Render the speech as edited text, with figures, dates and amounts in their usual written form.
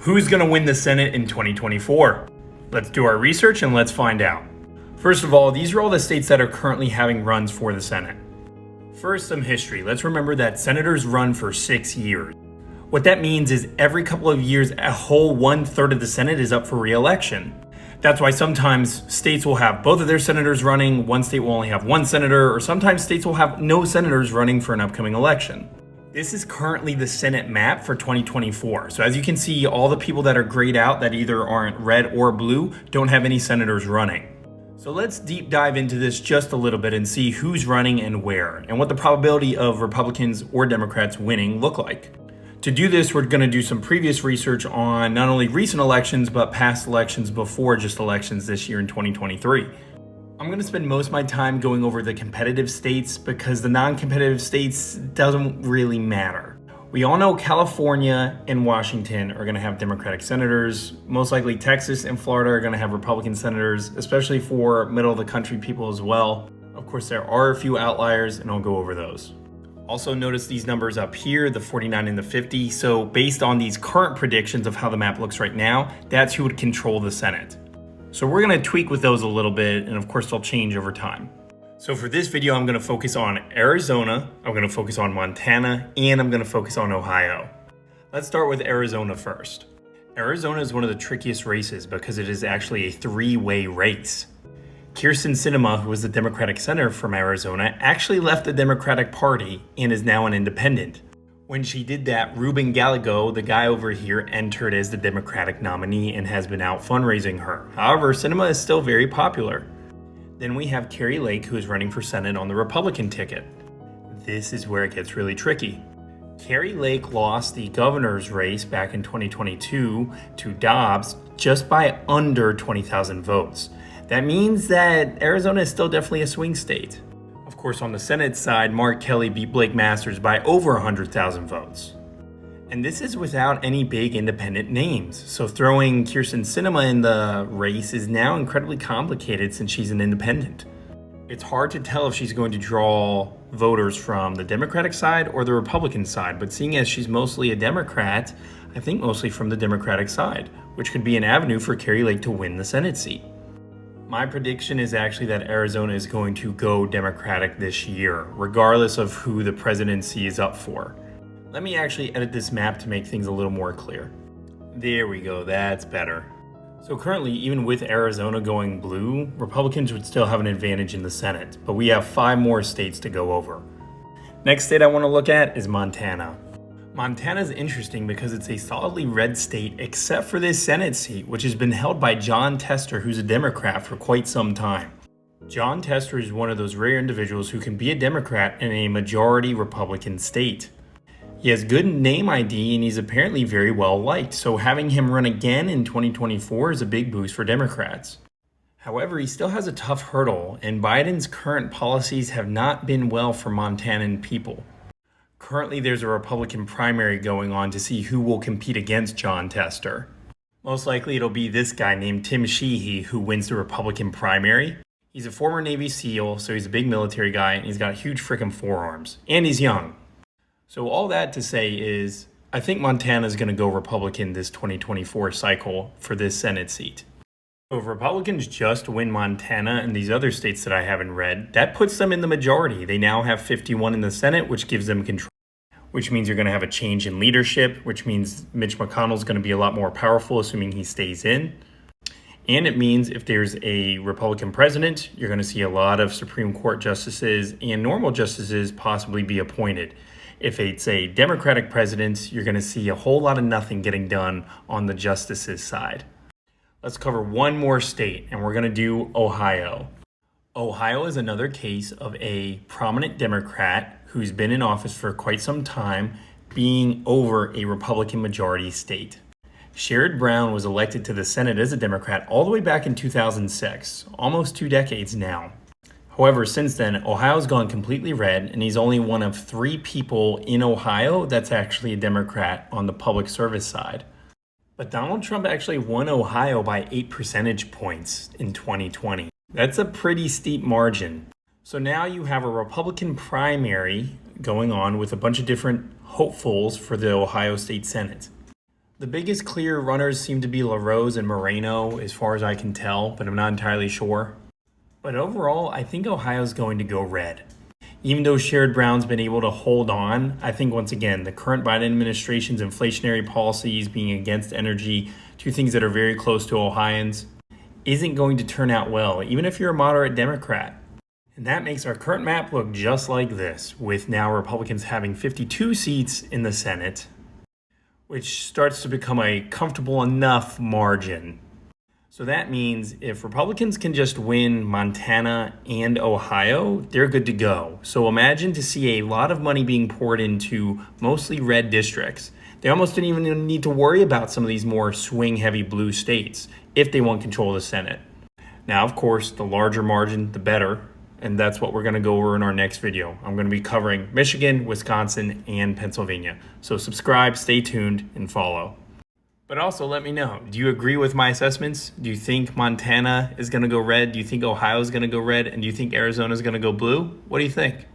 Who's going to win the Senate in 2024? Let's do our research and let's find out. First of all, these are all the states that are currently having runs for the Senate. First, some history. Let's remember that senators run for 6 years. What that means is every couple of years, a whole 1/3 of the Senate is up for re-election. That's why sometimes states will have both of their senators running, one state will only have one senator, or sometimes states will have no senators running for an upcoming election. This is currently the Senate map for 2024. So as you can see, all the people that are grayed out that either aren't red or blue don't have any senators running. So let's deep dive into this just a little bit and see who's running and where, and what the probability of Republicans or Democrats winning look like. To do this, we're going to do some previous research on not only recent elections, but past elections before just elections this year in 2023. I'm going to spend most of my time going over the competitive states because the non-competitive states doesn't really matter. We all know California and Washington are going to have Democratic senators. Most likely Texas and Florida are going to have Republican senators, especially for middle of the country people as well. Of course, there are a few outliers, and I'll go over those. Also notice these numbers up here, the 49 and the 50. So based on these current predictions of how the map looks right now, that's who would control the Senate. So we're going to tweak with those a little bit, and of course they'll change over time. So for this video, I'm going to focus on Arizona, I'm going to focus on Montana, and I'm going to focus on Ohio. Let's start with Arizona first. Arizona is one of the trickiest races because it is actually a three-way race. Kyrsten Sinema, who was the Democratic senator from Arizona, actually left the Democratic Party and is now an independent. When she did that, Ruben Gallego, the guy over here, entered as the Democratic nominee and has been out fundraising her. However, Sinema is still very popular. Then we have Kari Lake, who is running for Senate on the Republican ticket. This is where it gets really tricky. Kari Lake lost the governor's race back in 2022 to Dobbs just by under 20,000 votes. That means that Arizona is still definitely a swing state. Of course, on the Senate side, Mark Kelly beat Blake Masters by over 100,000 votes. And this is without any big independent names. So throwing Kyrsten Sinema in the race is now incredibly complicated since she's an independent. It's hard to tell if she's going to draw voters from the Democratic side or the Republican side, but seeing as she's mostly a Democrat, I think mostly from the Democratic side, which could be an avenue for Kari Lake to win the Senate seat. My prediction is actually that Arizona is going to go Democratic this year, regardless of who the presidency is up for. Let me actually edit this map to make things a little more clear. There we go, that's better. So currently, even with Arizona going blue, Republicans would still have an advantage in the Senate, but we have 5 more states to go over. Next state I want to look at is Montana. Montana is interesting because it's a solidly red state except for this Senate seat, which has been held by Jon Tester, who's a Democrat for quite some time. Jon Tester is one of those rare individuals who can be a Democrat in a majority Republican state. He has good name ID and he's apparently very well liked, so having him run again in 2024 is a big boost for Democrats. However, he still has a tough hurdle, and Biden's current policies have not been well for Montanan people. Currently, there's a Republican primary going on to see who will compete against Jon Tester. Most likely it'll be this guy named Tim Sheehy who wins the Republican primary. He's a former Navy SEAL, so he's a big military guy, and he's got huge frickin' forearms. And he's young. So all that to say is, I think Montana's going to go Republican this 2024 cycle for this Senate seat. So if Republicans just win Montana and these other states that I haven't read, that puts them in the majority. They now have 51 in the Senate, which gives them control. Which means you're going to have a change in leadership, which means Mitch McConnell's going to be a lot more powerful, assuming he stays in. And it means if there's a Republican president, you're going to see a lot of Supreme Court justices and normal justices possibly be appointed. If it's a Democratic president, you're going to see a whole lot of nothing getting done on the justices' side. Let's cover one more state, and we're going to do Ohio. Ohio is another case of a prominent Democrat who's been in office for quite some time being over a Republican majority state. Sherrod Brown was elected to the Senate as a Democrat all the way back in 2006, almost 2 decades now. However, since then, Ohio's gone completely red, and he's only one of 3 people in Ohio that's actually a Democrat on the public service side. But Donald Trump actually won Ohio by 8 percentage points in 2020. That's a pretty steep margin. So now you have a Republican primary going on with a bunch of different hopefuls for the Ohio State Senate. The biggest clear runners seem to be LaRose and Moreno, as far as I can tell, but I'm not entirely sure. But overall, I think Ohio's going to go red. Even though Sherrod Brown's been able to hold on, I think once again, the current Biden administration's inflationary policies, being against energy, two things that are very close to Ohioans, isn't going to turn out well, even if you're a moderate Democrat. And that makes our current map look just like this, with now Republicans having 52 seats in the Senate, which starts to become a comfortable enough margin. So that means if Republicans can just win Montana and Ohio, they're good to go. So imagine to see a lot of money being poured into mostly red districts. They almost didn't even need to worry about some of these more swing-heavy blue states if they want control of the Senate. Now, of course, the larger margin, the better, and that's what we're going to go over in our next video. I'm going to be covering Michigan, Wisconsin, and Pennsylvania. So subscribe, stay tuned, and follow. But also let me know, do you agree with my assessments? Do you think Montana is going to go red? Do you think Ohio is going to go red? And do you think Arizona is going to go blue? What do you think?